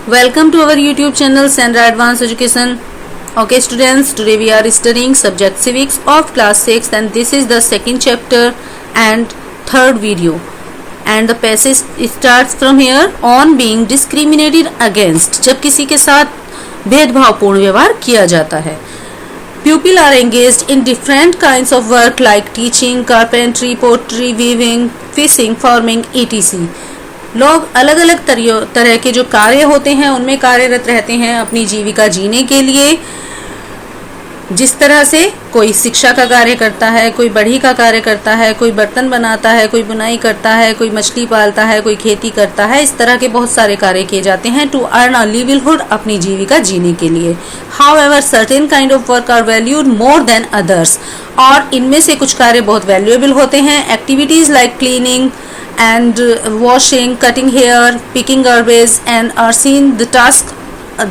Welcome to our YouTube channel Sandra Advanced Education. Okay students, today we are studying subject civics of class 6 and this is the second chapter and third video. And the passage starts from here on being discriminated against. जब किसी के साथ भेदभावपूर्ण व्यवहार किया जाता है. Pupils are engaged in different kinds of work like teaching, carpentry, pottery, weaving, fishing, farming, etc. लोग अलग अलग तरह के जो कार्य होते हैं उनमें कार्यरत रहते हैं अपनी जीविका जीने के लिए. जिस तरह से कोई शिक्षा का कार्य करता है, कोई बढ़ी का कार्य करता है, कोई बर्तन बनाता है, कोई बुनाई करता है, कोई मछली पालता है, कोई खेती करता है. इस तरह के बहुत सारे कार्य किए जाते हैं टू अर्न अ लिवलीहुड, अपनी जीविका जीने के लिए. However certain kind of work are valued more than others. और इनमें से कुछ कार्य बहुत वैल्यूएबल होते हैं. Activities like cleaning and washing, cutting hair, picking garbage and are seen the tasks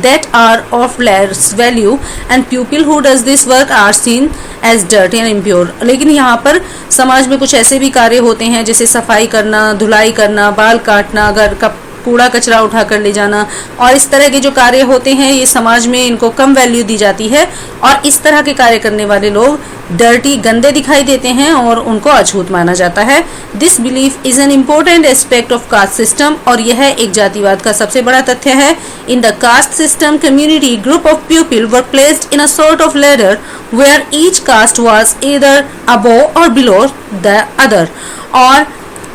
that are of less value and people who does this work are seen as dirty and impure. लेकिन यहाँ पर समाज में कुछ ऐसे भी कार्य होते हैं जैसे सफाई करना, धुलाई करना, बाल काटना, घर का कूड़ा कचरा उठा कर ले जाना और इस तरह के जो कार्य होते हैं ये समाज में इनको कम वैल्यू दी जाती है और इस तरह के कार्य करने वाले लोग डर्टी, गंदे दिखाई देते हैं और उनको अछूत माना जाता है. This belief is an important aspect of caste system और यह एक जातिवाद का सबसे बड़ा तथ्य है. In the caste system community group of people were placed in a sort of ladder where each caste was either above or below the other. और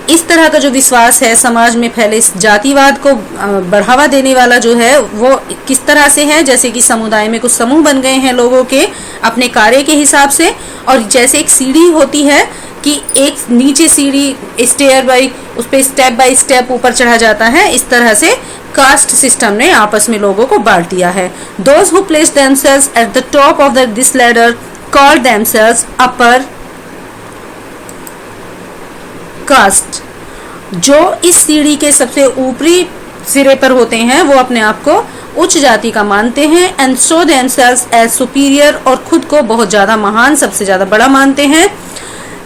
इस तरह का जो विश्वास है समाज में फैले इस जातिवाद को बढ़ावा देने वाला जो है वो किस तरह से है, जैसे कि समुदाय में कुछ समूह बन गए हैं लोगों के अपने कार्य के हिसाब से और जैसे एक सीढ़ी होती है कि एक नीचे सीढ़ी स्टेयर बाय उस पे स्टेप बाय स्टेप ऊपर चढ़ा जाता है. इस तरह से कास्ट सिस्टम ने आपस में लोगों को बांट दिया है. Those who plays themselves at the top of this ladder called themselves upper caste. जो इस सीढ़ी के सबसे ऊपरी सिरे पर होते हैं वो अपने आप को उच्च जाति का मानते हैं and so themselves as superior और खुद को बहुत ज्यादा महान, सबसे ज्यादा बड़ा मानते हैं.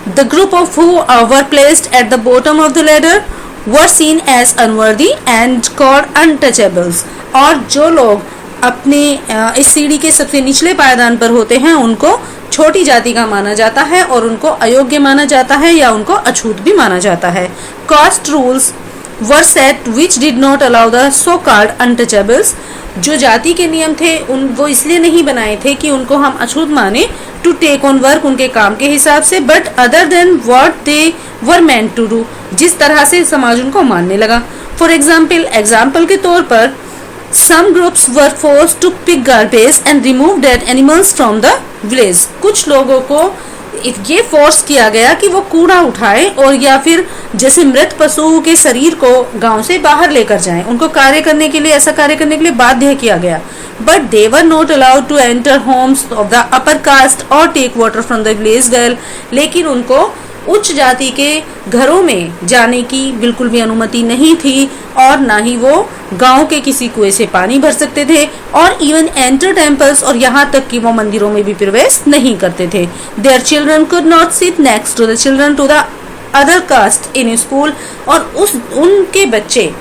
The group of who were placed at the bottom of the ladder were seen as unworthy and called untouchables. और जो लोग अपने इस सीढ़ी के सबसे निचले पायदान पर होते हैं उनको छोटी जाति का माना जाता है और उनको अयोग्य माना जाता है या उनको अछूत भी माना जाता है. Caste rules were set which did not allow the so called untouchables. जो जाति के नियम थे वो इसलिए नहीं बनाए थे कि उनको हम अछूत माने टू टेक ऑन वर्क उनके काम के हिसाब से but other than what they were meant to do, जिस तरह से समाज उनको मानने लगा. फॉर एग्जाम्पल के तौर पर some groups were forced to pick garbage and remove dead animals from the village. कुछ लोगों को ये फोर्स किया गया कि वो कूड़ा उठाए और या फिर जैसे मृत पशुओं के शरीर को गांव से बाहर लेकर जाएं. उनको कार्य करने के लिए, ऐसा कार्य करने के लिए बाध्य किया गया. But they were not allowed to enter homes of the upper caste or take water from the village well. लेकिन उनको उच्च जाति के घरों में जाने की बिल्कुल भी अनुमति नहीं थी और ना ही वो गांव के किसी कुएं से पानी भर सकते थे और इवन एंटर टेम्पल्स और यहाँ तक कि वो मंदिरों में भी प्रवेश नहीं करते थे. Their children could not sit next to the children to the other caste in school. और उनके बच्चे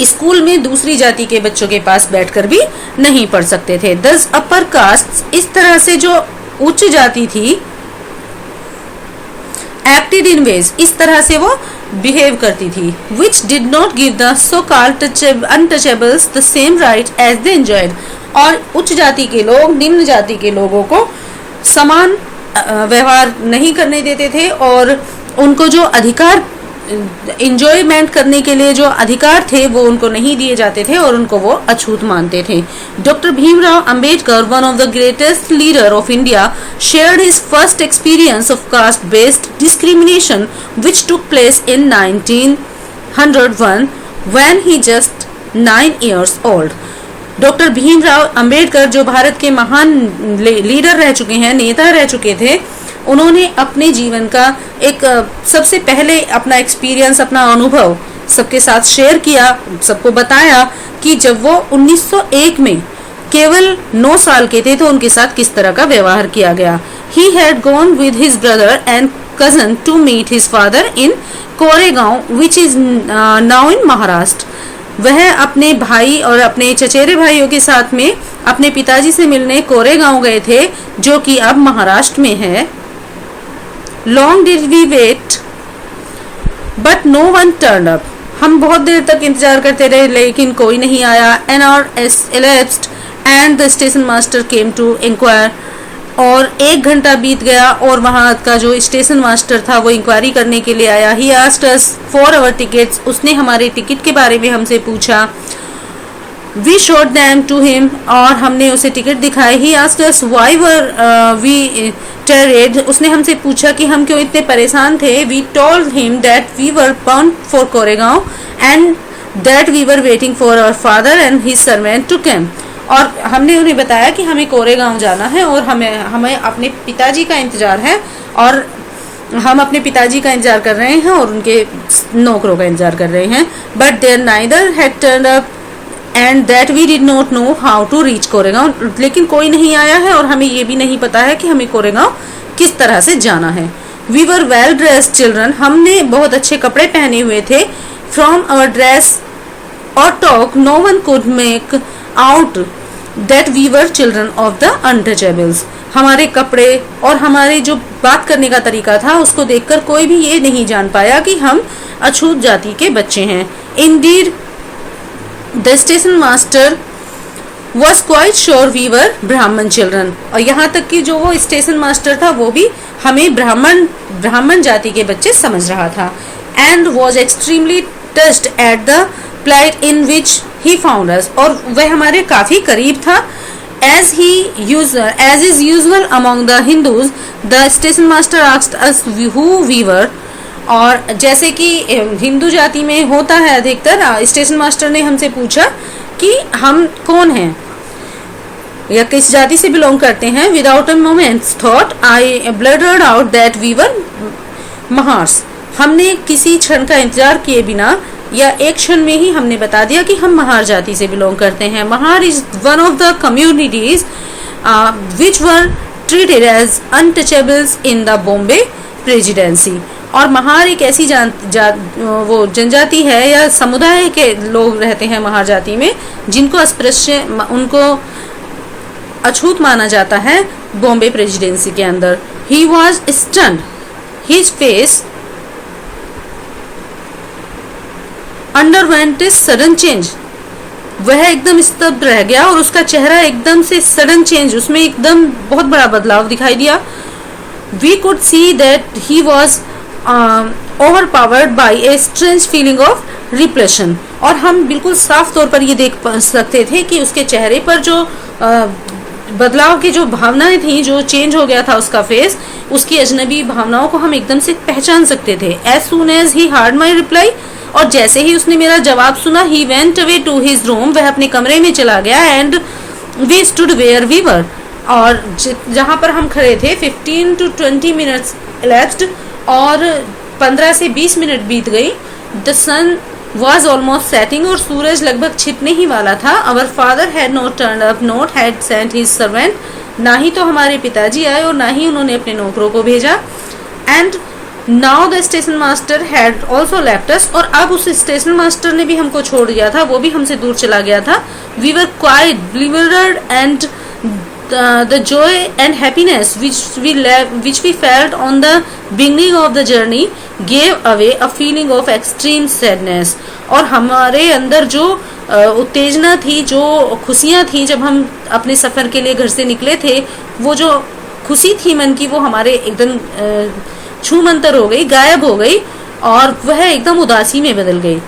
स्कूल में दूसरी जाति के बच्चों के पास बैठकर भी नहीं पढ़ सकते थे. दस अपर कास्ट, इस तरह से जो उच्च जाति थी, एक्टेड इन वेज, इस तरह से वो बिहेव करती थी which did not give the so called untouchables the same right as they enjoyed. और उच्च जाति के लोग निम्न जाति के लोगों को समान व्यवहार नहीं करने देते थे और उनको जो अधिकार एंजॉयमेंट करने के लिए जो अधिकार थे वो उनको नहीं दिए जाते थे और उनको वो अछूत मानते थे. Doctor Bhimrao Ambedkar, one of the greatest leader of India, shared his first experience of caste-based discrimination which took place in 1901 when he just 9 years old. Doctor Bhimrao Ambedkar जो भारत के महान लीडर रह चुके हैं, नेता रह चुके थे, उन्होंने अपने जीवन का एक सबसे पहले अपना एक्सपीरियंस, अपना अनुभव सबके साथ शेयर किया, सबको बताया कि जब वो 1901 में केवल 9 साल के थे तो उनके साथ किस तरह का व्यवहार किया गया. He had gone with his brother and cousin to meet his father in Koregaon, which is now in Maharashtra. वह अपने भाई और अपने चचेरे भाइयों के साथ में अपने पिताजी से मिलने कोरेगांव गए थे, जो कि अब महाराष्ट्र में है। Long did we wait but no one turn up. हम बहुत देर तक इंतजार करते रहे लेकिन कोई नहीं आया। An hour elapsed and the station master came to enquire. और 1 घंटा बीत गया और वहाँ का जो स्टेशन मास्टर था वो इंक्वायरी करने के लिए आया। He asked us for our tickets. उसने हमारे टिकट के बारे में हमसे पूछा। We showed them to him. और हमने उसे टिकट दिखाए। He asked us why were we tarried. उसने हमसे पूछा कि हम क्यों इतने परेशान थे। We told him that we were bound for Koregaon and that we were waiting for our father and his servant to come. और हमने उन्हें बताया कि हमें कोरेगांव जाना है और हमें अपने पिताजी का इंतजार है और हम अपने पिताजी का इंतजार कर रहे हैं और उनके नौकरों का इंतजार कर रहे हैं। But there neither had turned up and that we did not know how to reach Koregaon. लेकिन कोई नहीं आया है और हमें ये भी नहीं पता है कि हमें कोरेगांव किस तरह से जाना है। We were well dressed children. हमने बहुत अच्छे कपड़े पहने हुए थे। फ्रॉम आवर ड्रेस और talk no one could make out that we were children of the untouchables. हमारे कपड़े और हमारे जो बात करने का तरीका था उसको देखकर कोई भी ये नहीं जान पाया कि हम अछूत जाति के बच्चे हैं। Indeed the station master was quite sure we were Brahmin children. और यहाँ तक कि जो वो स्टेशन मास्टर था वो भी हमें ब्राह्मण जाति के बच्चे समझ रहा था। And was extremely touched at the plight in which he found us। और वह हमारे काफी करीब था। as is usual among the Hindus, the station master asked us who we were। और जैसे कि हिंदू जाति में होता है अधिकतर, स्टेशन मास्टर ने हमसे पूछा कि हम कौन हैं या किस जाति से बिलोंग करते हैं। Without a moment's thought I blurted out that we were Mahars. हमने किसी क्षण का इंतजार किए बिना या एक क्षण में ही हमने बता दिया कि हम महार जाति से बिलोंग करते हैं। Mahar is one of the communities which were treated as untouchables in the Bombay presidency. और महार एक ऐसी वो जनजाति है या समुदाय के लोग रहते हैं महार जाति में जिनको अस्पृश्य उनको अछूत माना जाता है बॉम्बे प्रेसिडेंसी के अंदर। He was stunned. His face underwent a sudden change. वह एकदम स्तब्ध रह गया और उसका चेहरा एकदम से सडन चेंज, उसमें एकदम बहुत बड़ा बदलाव दिखाई दिया। We could see that he was overpowered by a strange feeling of repression. और हम बिल्कुल साफ तौर पर ये देख सकते थे कि उसके चेहरे पर जो बदलाव की जो भावनाएं थी, जो चेंज हो गया था उसका फेस, उसकी अजनबी भावनाओं को हम एकदम से पहचान सकते थे। As soon as he heard my reply. और जैसे ही उसने मेरा जवाब सुना, he went away to his room. वह अपने कमरे में चला गया। And we stood where we were. और जहां पर हम खड़े थे 15 to 20 मिनट्स elapsed और 15 से 20 मिनट बीत गई। The sun was almost setting और सूरज लगभग छिपने ही वाला था। Our father had not turned up not had sent his servant. ना ही तो हमारे पिताजी आए और ना ही उन्होंने अपने नौकरों को भेजा। And now the station master had also left अस। और अब उस स्टेशन मास्टर ने भी हमको छोड़ दिया था, वो भी हमसे दूर चला गया था। We were quite bewildered and the joy and happiness which we felt on the beginning of the journey gave away a feeling of extreme sadness। और हमारे अंदर जो उत्तेजना थी, जो खुशियाँ थी जब हम अपने सफ़र के लिए घर से निकले थे, वो जो खुशी थी मन की, वो हमारे एकदम छूमंतर हो गई, गायब हो गई और वह एकदम उदासी में बदल गई।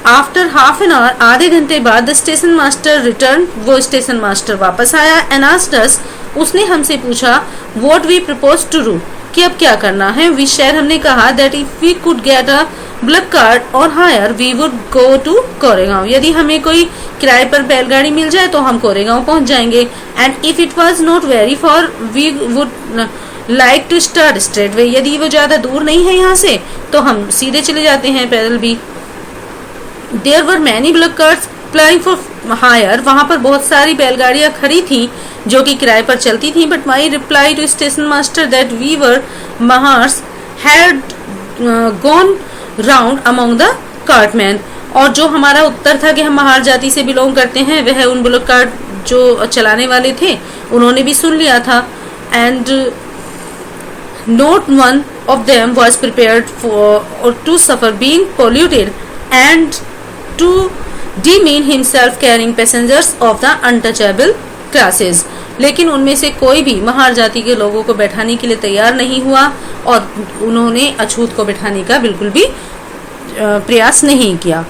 आफ्टर हाफ एन आवर, आधे घंटे बाद, द स्टेशन मास्टर रिटर्न। वो स्टेशन मास्टर वापस आया। And asked us. उसने हमसे पूछा what we propose to do, कि अब क्या करना है। वी शेयर, हमने कहा that if we could get a bullock cart or hire we would go to Koregaon. यदि हमें कोई किराए पर बैलगाड़ी मिल जाए तो हम कोरेगांव पहुंच जाएंगे। And if it was not very far we would like to start straight way. यदि वो ज्यादा दूर नहीं है यहाँ से तो हम सीधे चले जाते हैं पैदल भी। There were many bullock carts plying for hire. वहां पर बहुत सारी बैलगाड़ियां खड़ी थी जो कि किराए पर चलती थी। But my reply to station master that we were Mahars had gone round among the cartmen. और जो हमारा उत्तर था कि हम महार जाति से बिलोंग करते हैं, वह उन बुलक कार्ट जो चलाने वाले थे उन्होंने भी सुन लिया था. And not one of them was prepared for to suffer being polluted and to demean himself carrying passengers of the untouchable classes. लेकिन उनमें से कोई भी महार जाति के लोगों को बैठाने के लिए तैयार नहीं हुआ और उन्होंने अछूत को बैठाने का बिल्कुल भी प्रयास नहीं किया.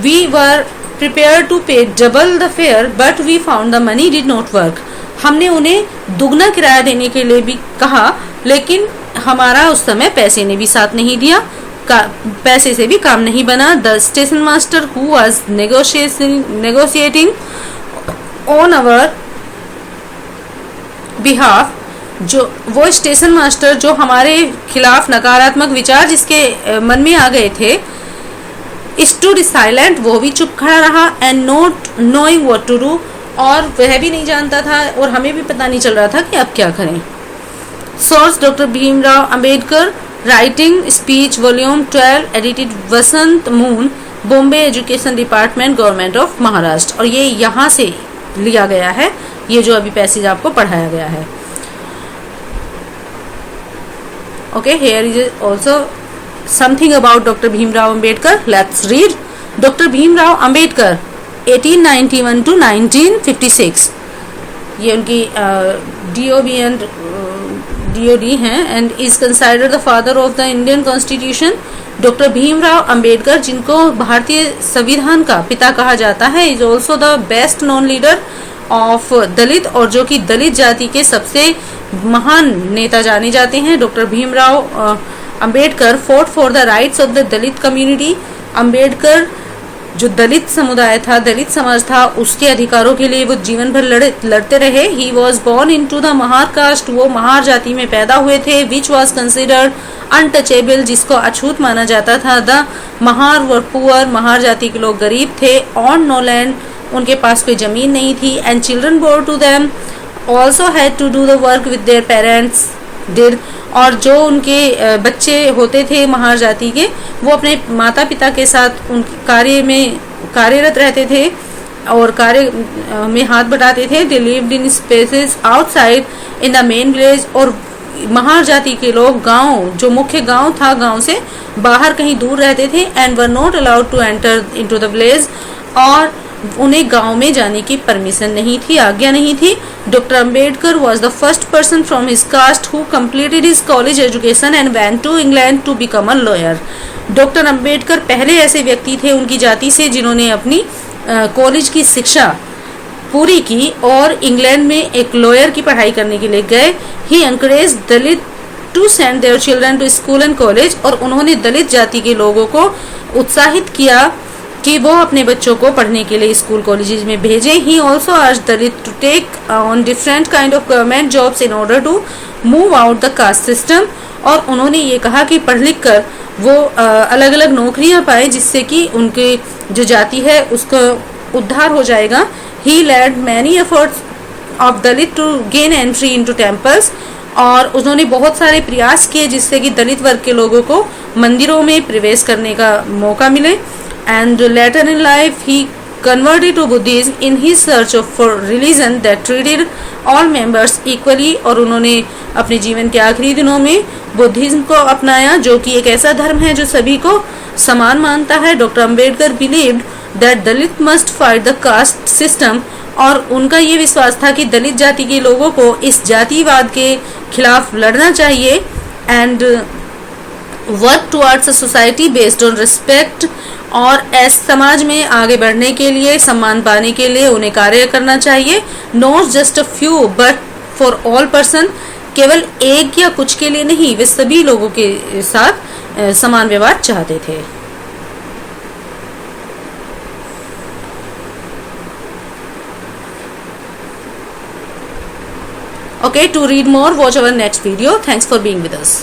We were prepared to pay double the fare but we found the money did not work. हमने उन्हें दुगना किराया देने के लिए भी कहा, लेकिन हमारा उस समय पैसे ने भी साथ नहीं दिया, पैसे से भी काम नहीं बना. The station master who was negotiating on our behalf, जो वो स्टेशन मास्टर जो हमारे खिलाफ नकारात्मक विचार जिसके मन में आ गए थे, स्टूड साइलेंट, वो भी चुप खड़ा रहा. And not knowing what to do, और वह भी नहीं जानता था और हमें भी पता नहीं चल रहा था कि अब क्या करें. Source doctor Bhimrao Ambedkar, writing speech volume 12, edited Vasant moon, Bombay education department, government of Maharashtra. और ये यहाँ से लिया गया है, ये जो अभी पैसेज आपको पढ़ाया गया है. Okay, here is also something about doctor Bhimrao Ambedkar. Let's read. Doctor Bhimrao Ambedkar 1891 to 1956, ये उनकी DOB एंड DOD हैं, and is considered the father of the Indian constitution. Doctor Bhimrao Ambedkar, जिनको भारतीय संविधान का पिता कहा जाता है, is also the best known leader of Dalit, और जो कि दलित जाति के सबसे महान नेता जाने जाते हैं. Doctor Bhimrao Ambedkar fought for the rights of the Dalit community. Ambedkar जो दलित समुदाय था, दलित समाज था, उसके अधिकारों के लिए वो जीवन भर लड़ते रहे. He was born in to the Mahar caste, वो महार जाति में पैदा हुए थे. विच वॉज कंसिडर्ड अनटचेबल, जिसको अछूत माना जाता था. The Mahar were poor, Mahar जाति के लोग गरीब थे. ऑन नो लैंड, उनके पास कोई जमीन नहीं थी. And children born to them also had to do the work with their parents did, और जो उनके बच्चे होते थे महार जाति के, वो अपने माता पिता के साथ उनके कार्य में कार्यरत रहते थे और कार्य में हाथ बटाते थे. They lived in spaces outside in the main village, और महार जाति के लोग गांव, जो मुख्य गांव था, गांव से बाहर कहीं दूर रहते थे. And were not allowed to enter into the village, और उन्हें गांव में जाने की परमिशन नहीं थी, आज्ञा नहीं थी. Doctor Ambedkar was the first person from his caste who completed his college education and went to England to become a lawyer. Doctor Ambedkar पहले ऐसे व्यक्ति थे उनकी जाति से जिन्होंने अपनी कॉलेज की शिक्षा पूरी की और इंग्लैंड में एक लॉयर की पढ़ाई करने के लिए गए. He encourage Dalit to send their children to school and college, और उन्होंने दलित जाति के लोगों को उत्साहित किया कि वो अपने बच्चों को पढ़ने के लिए स्कूल कॉलेजेस में भेजें. He also urged Dalit to take on different kind of government jobs in order to move out the caste system, और उन्होंने ये कहा कि पढ़ लिख कर वो अलग अलग नौकरियां पाए जिससे कि उनके जो जाति है उसका उद्धार हो जाएगा. He led many efforts of Dalit to gain entry into temples, और उन्होंने बहुत सारे प्रयास किए जिससे कि दलित वर्ग के लोगों को मंदिरों में प्रवेश करने का मौका मिले. And later in life he converted to Buddhism in his search for religion that treated all members equally, और उन्होंने अपने जीवन के आखिरी दिनों में बुद्धिज्म को अपनाया जो कि एक ऐसा धर्म है जो सभी को समान मानता है. Doctor Ambedkar believed that Dalit must fight the caste system, और उनका ये विश्वास था कि दलित जाति के लोगों को इस जातिवाद के खिलाफ लड़ना चाहिए. And work towards a society based on respect, और ऐसे समाज में आगे बढ़ने के लिए, सम्मान पाने के लिए उन्हें कार्य करना चाहिए. Not just a few but for all person, केवल एक या कुछ के लिए नहीं, वे सभी लोगों के साथ समान व्यवहार चाहते थे. Okay, to read more, watch our next video. Thanks for being with us.